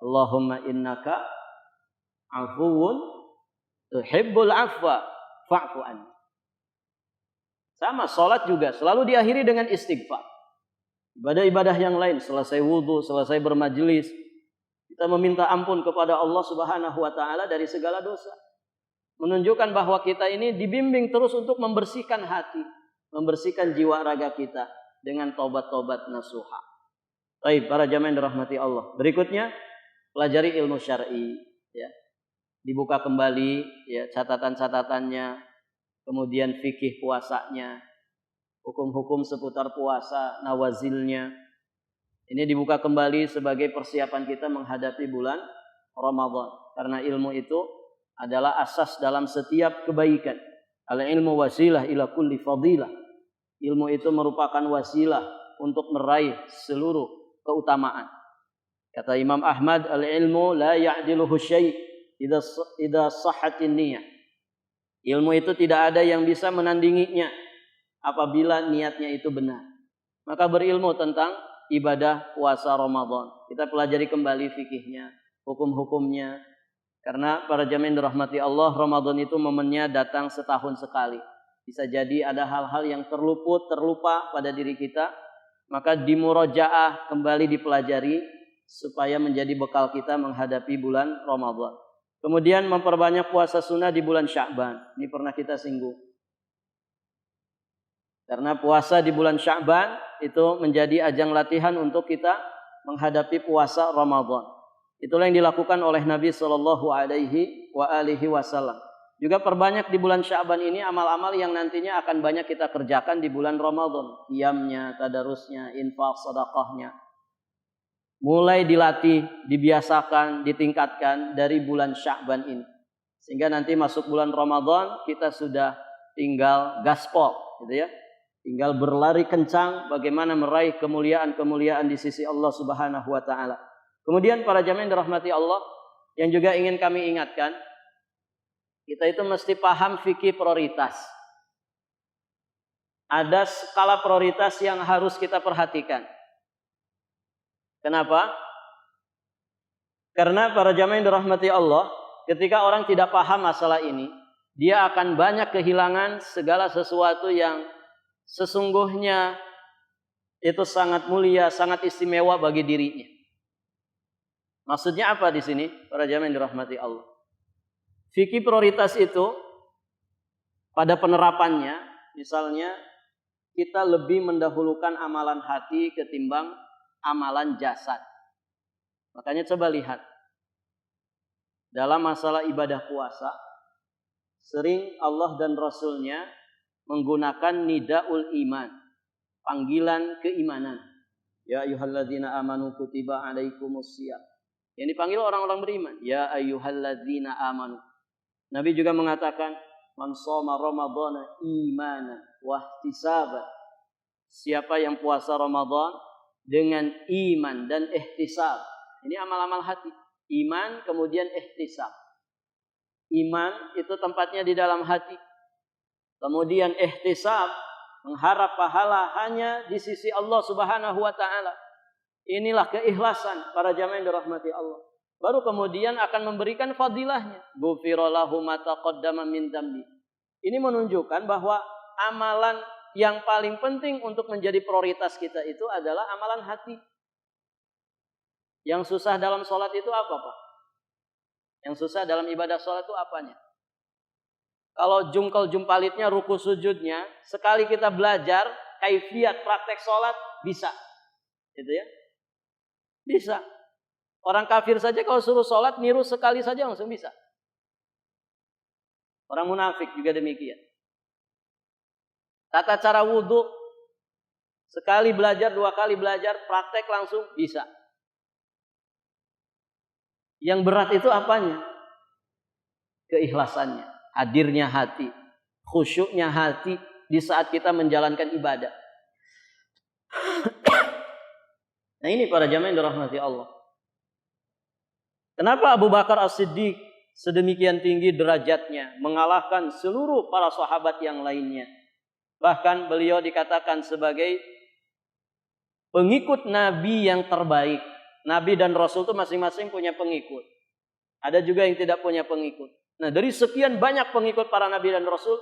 Allahumma innaka afuwun tuhibbul afwa fa'fu anni. Sama, sholat juga selalu diakhiri dengan istighfar. Ibadah-ibadah yang lain, selesai wudhu, selesai bermajelis, kita meminta ampun kepada Allah Subhanahu wa taala dari segala dosa. Menunjukkan bahwa kita ini dibimbing terus untuk membersihkan hati, membersihkan jiwa raga kita dengan tobat-tobat nasuha. Baik, para jamaah yang dirahmati Allah. Berikutnya, pelajari ilmu syar'i, ya. Dibuka kembali ya catatan-catatannya, kemudian fikih puasanya, hukum-hukum seputar puasa, nawazilnya. Ini dibuka kembali sebagai persiapan kita menghadapi bulan Ramadan. Karena ilmu itu adalah asas dalam setiap kebaikan. Al-ilmu wasilah ila kulli fadilah. Ilmu itu merupakan wasilah untuk meraih seluruh keutamaan. Kata Imam Ahmad, al-ilmu la ya'diluhu syai' idza sahhatin niyah. Ilmu itu tidak ada yang bisa menandinginya apabila niatnya itu benar. Maka berilmu tentang ibadah puasa Ramadan. Kita pelajari kembali fikihnya, hukum-hukumnya. Karena para jamaah dirahmati Allah, Ramadan itu momennya datang setahun sekali. Bisa jadi ada hal-hal yang terlupa pada diri kita. Maka dimurojaah kembali dipelajari supaya menjadi bekal kita menghadapi bulan Ramadan. Kemudian memperbanyak puasa sunnah di bulan Sya'ban. Ini pernah kita singgung. Karena puasa di bulan Sya'ban itu menjadi ajang latihan untuk kita menghadapi puasa Ramadan. Itulah yang dilakukan oleh Nabi SAW. Juga perbanyak di bulan Sya'ban ini amal-amal yang nantinya akan banyak kita kerjakan di bulan Ramadan. Qiyamnya, tadarusnya, infak, sedekahnya. mulai dilatih, dibiasakan, ditingkatkan dari bulan Sya'ban ini. Sehingga nanti masuk bulan Ramadan kita sudah tinggal gaspol, gitu ya. Tinggal berlari kencang bagaimana meraih kemuliaan-kemuliaan di sisi Allah Subhanahu wa taala. Kemudian para jamaah yang dirahmati Allah, yang juga ingin kami ingatkan, kita itu mesti paham fikih prioritas. Ada skala prioritas yang harus kita perhatikan. Kenapa? Karena para jamaah yang dirahmati Allah, ketika orang tidak paham masalah ini, dia akan banyak kehilangan segala sesuatu yang sesungguhnya itu sangat mulia, sangat istimewa bagi dirinya. Maksudnya apa di sini? Para jamaah yang dirahmati Allah. Fikih prioritas itu pada penerapannya, misalnya kita lebih mendahulukan amalan hati ketimbang amalan jasad. Makanya coba lihat. Dalam masalah ibadah puasa, sering Allah dan Rasulnya menggunakan nidaul iman, panggilan keimanan. Ya ayyuhalladzina amanu kutiba alaikumusiyam. Yang dipanggil orang-orang beriman. Ya ayyuhalladzina amanu. Nabi juga mengatakan, man shoma ramadhana imanan wa ihtisaban. Siapa yang puasa Ramadan dengan iman dan ihtisab. Ini amal-amal hati. Iman kemudian ihtisab. Iman itu tempatnya di dalam hati. Kemudian ihtisab, mengharap pahala hanya di sisi Allah Subhanahu wa taala. Inilah keikhlasan para jamaah yang dirahmati Allah. Baru kemudian akan memberikan fadilahnya. Ghufira lahu ma taqaddama min dzambi. Ini menunjukkan bahwa amalan yang paling penting untuk menjadi prioritas kita itu adalah amalan hati. Yang susah dalam sholat itu apa, Pak? Yang susah dalam ibadah sholat itu apanya? Kalau jungkel jumpalitnya, ruku sujudnya, sekali kita belajar kaifiat praktek sholat, bisa. Gitu ya? Bisa. Orang kafir saja kalau suruh sholat, niru sekali saja langsung bisa. Orang munafik juga demikian. Tata cara wudhu, sekali belajar, 2 kali belajar, praktek langsung bisa. Yang berat itu apanya? Keikhlasannya, hadirnya hati, khusyuknya hati di saat kita menjalankan ibadah. Nah ini para jamaah yang dirahmati Allah. Kenapa Abu Bakar As-Siddiq sedemikian tinggi derajatnya, mengalahkan seluruh para sahabat yang lainnya? Bahkan beliau dikatakan sebagai pengikut Nabi yang terbaik. Nabi dan Rasul itu masing-masing punya pengikut. Ada juga yang tidak punya pengikut. Nah dari sekian banyak pengikut para Nabi dan Rasul,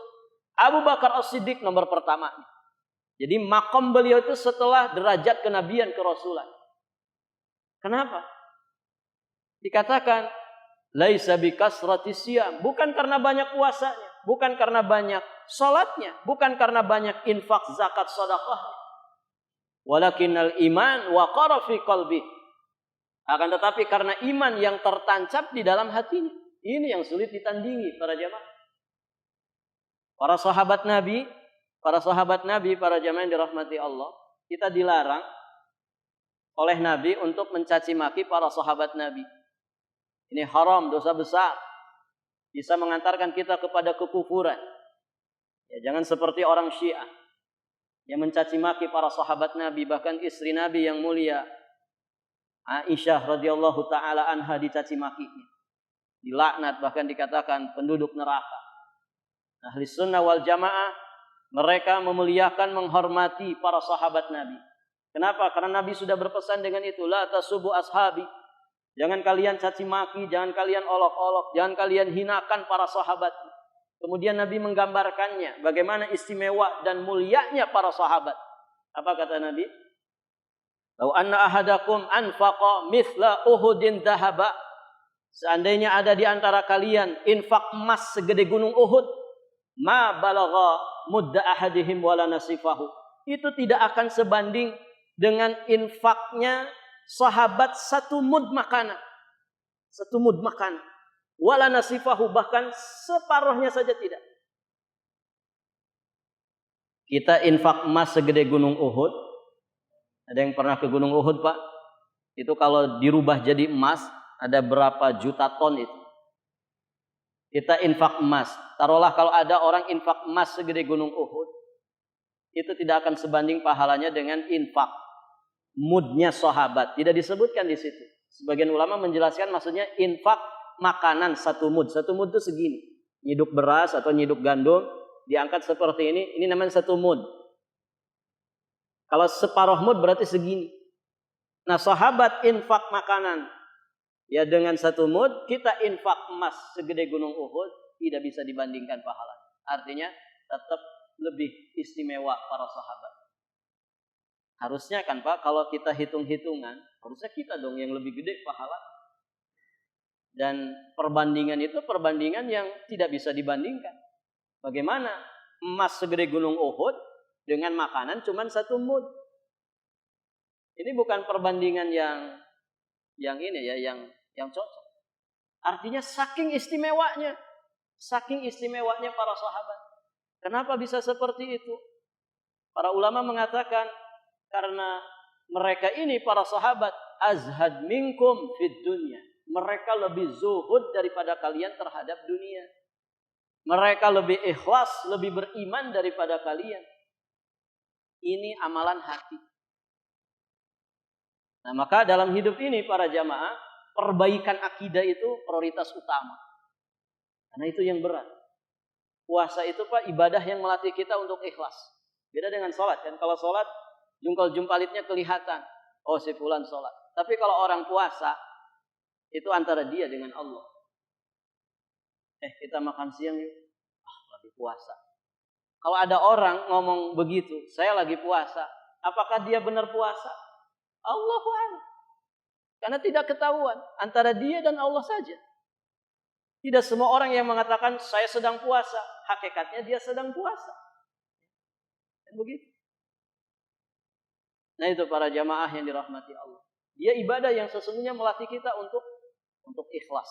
Abu Bakar As-Siddiq nomor pertama. Jadi makom beliau itu setelah derajat kenabian kerasulan. Kenapa? Dikatakan laisa bikasrati siyam, bukan karena banyak puasanya, bukan karena banyak salatnya, bukan karena banyak infak, zakat, sedekah. Walakinnal iman waqara fi qalbi. Akan tetapi karena iman yang tertancap di dalam hatinya. Ini yang sulit ditandingi para jamaah. Para sahabat Nabi, para jamaah yang dirahmati Allah, kita dilarang oleh Nabi untuk mencaci maki para sahabat Nabi. Ini haram, dosa besar. Bisa mengantarkan kita kepada kekufuran. Ya, jangan seperti orang Syiah yang mencaci maki para sahabat Nabi, bahkan istri Nabi yang mulia Aisyah radhiyallahu taala anha dicaci makinya. Dilaknat, bahkan dikatakan penduduk neraka. Ahli sunnah wal jamaah, mereka memuliakan, menghormati para sahabat Nabi. Kenapa? Karena Nabi sudah berpesan dengan itu, la tasubu ashabi. Jangan kalian caci maki, jangan kalian olok-olok, jangan kalian hinakan para sahabat. Kemudian Nabi menggambarkannya, bagaimana istimewa dan mulianya para sahabat. Apa kata Nabi? Lau anna ahadakum anfaqa mithla Uhudin dhahaba. Seandainya ada di antara kalian infak emas segede gunung Uhud, ma balagha mudda ahadihim wala nasifahu. Itu tidak akan sebanding dengan infaknya sahabat 1 mud makanan. 1 mud makanan. Wala nasifahu, bahkan separuhnya saja tidak. Kita infak emas segede gunung Uhud. Ada yang pernah ke gunung Uhud, Pak? Itu kalau dirubah jadi emas, ada berapa juta ton itu. Kita infak emas. Taruhlah kalau ada orang infak emas segede gunung Uhud, itu tidak akan sebanding pahalanya dengan infak mudnya sahabat. Tidak disebutkan di situ. Sebagian ulama menjelaskan maksudnya infak makanan satu mud. Satu mud itu segini. Nyiduk beras atau nyiduk gandum diangkat seperti ini namanya satu mud. Kalau separuh mud berarti segini. Nah, sahabat infak makanan ya dengan satu mud, kita infak emas segede gunung Uhud, tidak bisa dibandingkan pahalanya. Artinya tetap lebih istimewa para sahabat. Harusnya kan Pak, kalau kita hitung-hitungan, harusnya kita dong yang lebih gede pahala. Dan perbandingan itu perbandingan yang tidak bisa dibandingkan. Bagaimana emas segede gunung Uhud dengan makanan cuma satu mud? Ini bukan perbandingan yang ini ya, yang cocok. Artinya saking istimewanya para sahabat. Kenapa bisa seperti itu? Para ulama mengatakan karena mereka ini para sahabat azhad minkum fid dunya. Mereka lebih zuhud daripada kalian terhadap dunia. Mereka lebih ikhlas, lebih beriman daripada kalian. Ini amalan hati. Nah, maka dalam hidup ini para jamaah, perbaikan akidah itu prioritas utama. Karena itu yang berat. Puasa itu Pak ibadah yang melatih kita untuk ikhlas. Beda dengan sholat kan. Kalau sholat jungkal-jumpalitnya kelihatan. Oh si fulan sholat. Tapi kalau orang puasa itu antara dia dengan Allah. Kita makan siang yuk. Lagi puasa. Kalau ada orang ngomong begitu, saya lagi puasa. Apakah dia benar puasa? Allahu a'lam. Karena tidak ketahuan antara dia dan Allah saja. Tidak semua orang yang mengatakan saya sedang puasa, hakikatnya dia sedang puasa. Dan begitu. Nah itu para jamaah yang dirahmati Allah. Dia ibadah yang sesungguhnya melatih kita untuk ikhlas.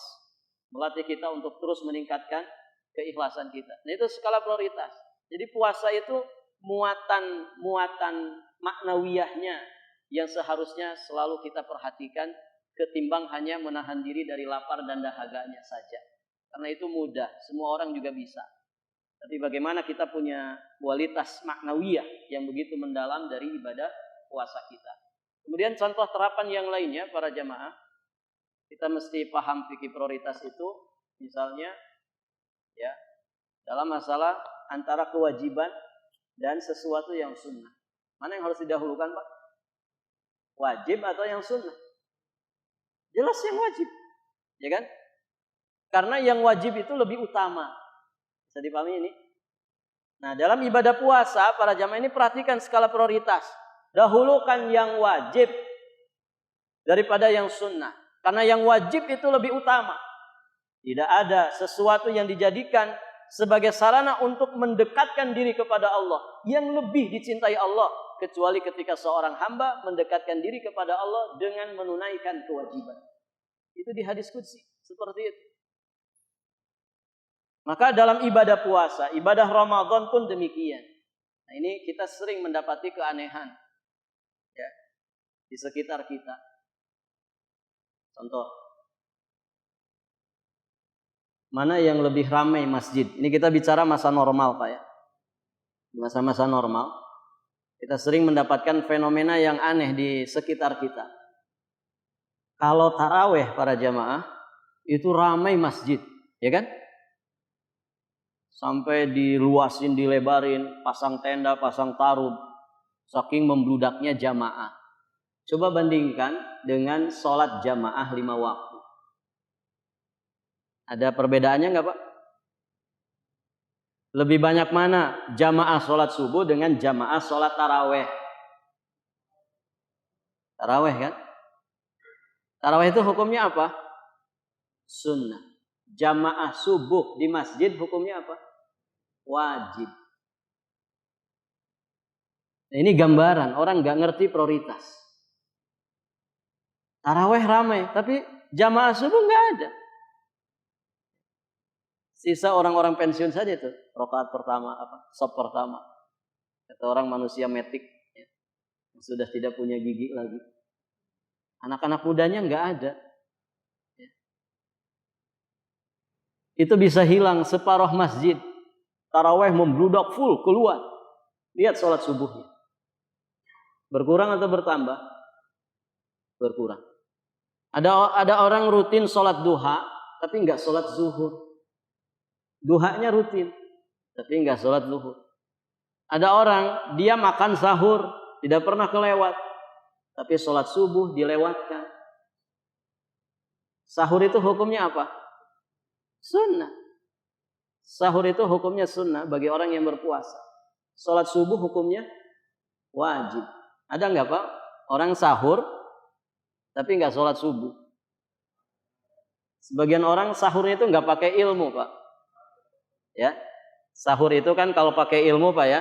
Melatih kita untuk terus meningkatkan keikhlasan kita. Nah itu skala prioritas. Jadi puasa itu muatan maknawiyahnya yang seharusnya selalu kita perhatikan ketimbang hanya menahan diri dari lapar dan dahaganya saja. Karena itu mudah, semua orang juga bisa. Tapi bagaimana kita punya kualitas maknawiyah yang begitu mendalam dari ibadah puasa kita. Kemudian contoh terapan yang lainnya para jamaah, kita mesti paham fikih prioritas itu, misalnya ya dalam masalah antara kewajiban dan sesuatu yang sunnah. Mana yang harus didahulukan Pak? Wajib atau yang sunnah? Jelas yang wajib, ya kan? Karena yang wajib itu lebih utama. Bisa dipahami ini? Nah, dalam ibadah puasa, para jamaah ini perhatikan skala prioritas. Dahulukan yang wajib daripada yang sunnah. Karena yang wajib itu lebih utama. Tidak ada sesuatu yang dijadikan sebagai sarana untuk mendekatkan diri kepada Allah yang lebih dicintai Allah kecuali ketika seorang hamba mendekatkan diri kepada Allah dengan menunaikan kewajiban. Itu di hadis qudsi seperti itu. Maka dalam ibadah puasa, ibadah Ramadan pun demikian. Nah, ini kita sering mendapati keanehan ya, di sekitar kita. Contoh, mana yang lebih ramai masjid? Ini kita bicara masa normal Pak ya. Masa-masa normal, kita sering mendapatkan fenomena yang aneh di sekitar kita. Kalau taraweh para jamaah, itu ramai masjid, ya kan? Sampai diluasin, dilebarin, pasang tenda, pasang tarub, saking membludaknya jamaah. Coba bandingkan dengan sholat jamaah 5 waktu. Ada perbedaannya nggak Pak? Lebih banyak mana jamaah sholat subuh dengan jamaah sholat taraweh? Taraweh kan? Taraweh itu hukumnya apa? Sunnah. Jamaah subuh di masjid hukumnya apa? Wajib. Nah, ini gambaran orang nggak ngerti prioritas. Taraweh ramai, tapi jamaah subuh nggak ada. Sisa orang-orang pensiun saja tuh, rakaat pertama sop pertama. Kata orang manusia metik ya, sudah tidak punya gigi lagi. Anak-anak mudanya nggak ada. Itu bisa hilang separuh masjid. Taraweh membludak full keluar. Lihat sholat subuhnya. Berkurang atau bertambah? Berkurang. Ada orang rutin sholat duha, tapi nggak sholat zuhur. Duhanya rutin, tapi nggak sholat zuhur. Ada orang dia makan sahur, tidak pernah kelewat, tapi sholat subuh dilewatkan. Sahur itu hukumnya apa? Sunnah. Sahur itu hukumnya sunnah bagi orang yang berpuasa. Sholat subuh hukumnya wajib. Ada nggak Pak? Orang sahur tapi nggak sholat subuh. Sebagian orang sahurnya itu nggak pakai ilmu Pak. Ya, sahur itu kan kalau pakai ilmu Pak ya.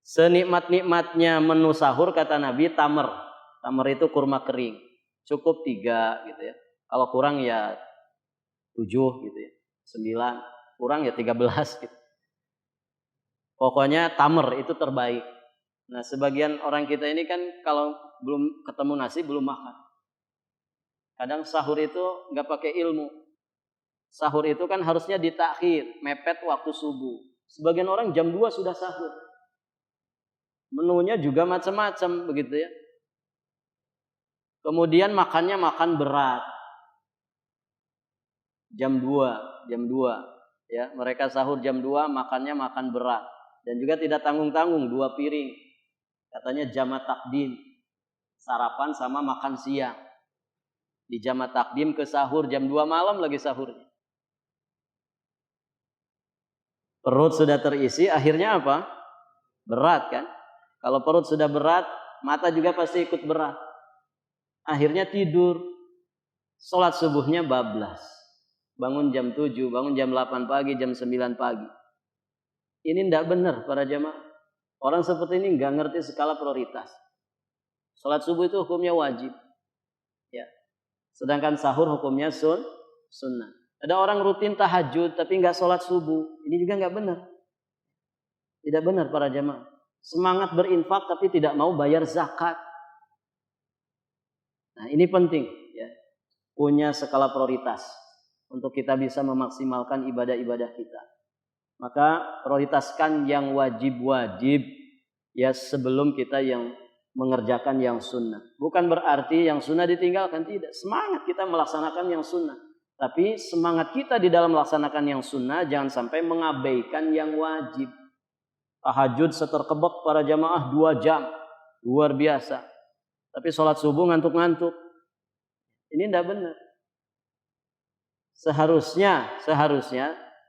Senikmat-nikmatnya menu sahur kata Nabi tamar. Tamar itu kurma kering. Cukup 3 gitu ya. Kalau kurang ya 7 gitu ya. 9, kurang ya 13 gitu. Pokoknya tamar itu terbaik. Nah, sebagian orang kita ini kan kalau belum ketemu nasi belum makan. Kadang sahur itu nggak pakai ilmu. Sahur itu kan harusnya ditakhir, mepet waktu subuh. Sebagian orang jam 2 sudah sahur. Menunya juga macam-macam begitu ya. Kemudian makannya makan berat. Jam 2 ya. Mereka sahur jam 2, makannya makan berat dan juga tidak tanggung-tanggung 2 piring. Katanya jamak takdim. Sarapan sama makan siang. Di jamak takdim ke sahur jam 2 malam lagi sahurnya. Perut sudah terisi, akhirnya apa? Berat kan? Kalau perut sudah berat, mata juga pasti ikut berat. Akhirnya tidur. Sholat subuhnya bablas. Bangun jam 7, bangun jam 8 pagi, jam 9 pagi. Ini tidak benar para jamaah. Orang seperti ini nggak ngerti skala prioritas. Sholat subuh itu hukumnya wajib. Ya. Sedangkan sahur hukumnya sunnah. Ada orang rutin tahajud tapi nggak sholat subuh. Ini juga nggak benar. Tidak benar para jamaah. Semangat berinfak tapi tidak mau bayar zakat. Nah ini penting ya. Punya skala prioritas. Untuk kita bisa memaksimalkan ibadah-ibadah kita. Maka prioritaskan yang wajib-wajib ya sebelum kita yang mengerjakan yang sunnah. Bukan berarti yang sunnah ditinggalkan, tidak. Semangat kita melaksanakan yang sunnah. Tapi semangat kita di dalam melaksanakan yang sunnah jangan sampai mengabaikan yang wajib. Tahajud seterkebak para jamaah 2 jam. Luar biasa. Tapi sholat subuh ngantuk-ngantuk. Ini tidak benar. Seharusnya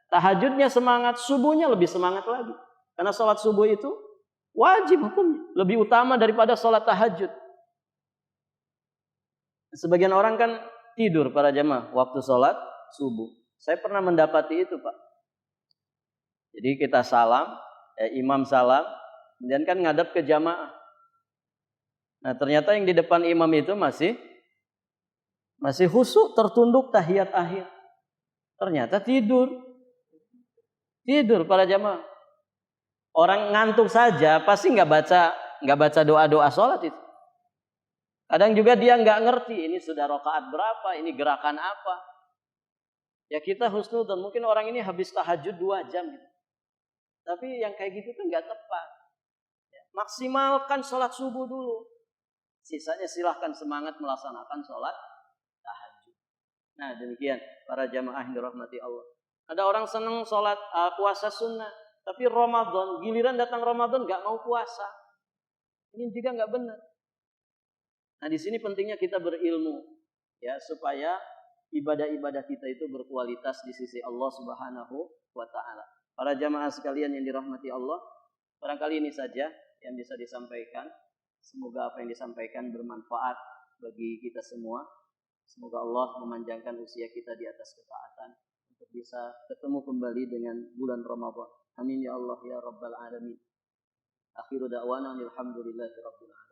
tahajudnya semangat, subuhnya lebih semangat lagi. Karena sholat subuh itu wajib hukumnya, lebih utama daripada sholat tahajud. Sebagian orang kan tidur para jamaah waktu sholat subuh. Saya pernah mendapati itu Pak. Jadi kita salam, imam salam, kemudian kan ngadap ke jamaah. Nah ternyata yang di depan imam itu masih khusyuk, tertunduk tahiyat akhir. Ternyata tidur para jamaah. Orang ngantuk saja pasti nggak baca doa-doa sholat itu. Kadang juga dia nggak ngerti ini sudah rakaat berapa, ini gerakan apa. Ya kita husnudzon, mungkin orang ini habis tahajud 2 jam gitu. Tapi yang kayak gitu tuh nggak tepat. Ya, maksimalkan sholat subuh dulu. Sisanya silahkan semangat melaksanakan sholat tahajud. Nah demikian para jamaah yang dirahmati Allah. Ada orang senang sholat puasa sunnah, tapi Ramadan, giliran datang Ramadan nggak mau puasa. Ini juga nggak benar. Nah di sini pentingnya kita berilmu, ya supaya ibadah-ibadah kita itu berkualitas di sisi Allah Subhanahu wa Ta'ala. Para jamaah sekalian yang dirahmati Allah, barangkali ini saja yang bisa disampaikan. Semoga apa yang disampaikan bermanfaat bagi kita semua. Semoga Allah memanjangkan usia kita di atas ketaatan untuk bisa ketemu kembali dengan bulan Ramadan. Amin ya Allah ya Rabbal Alamin. Akhiru da'wana alhamdulillahi rabbil alamin.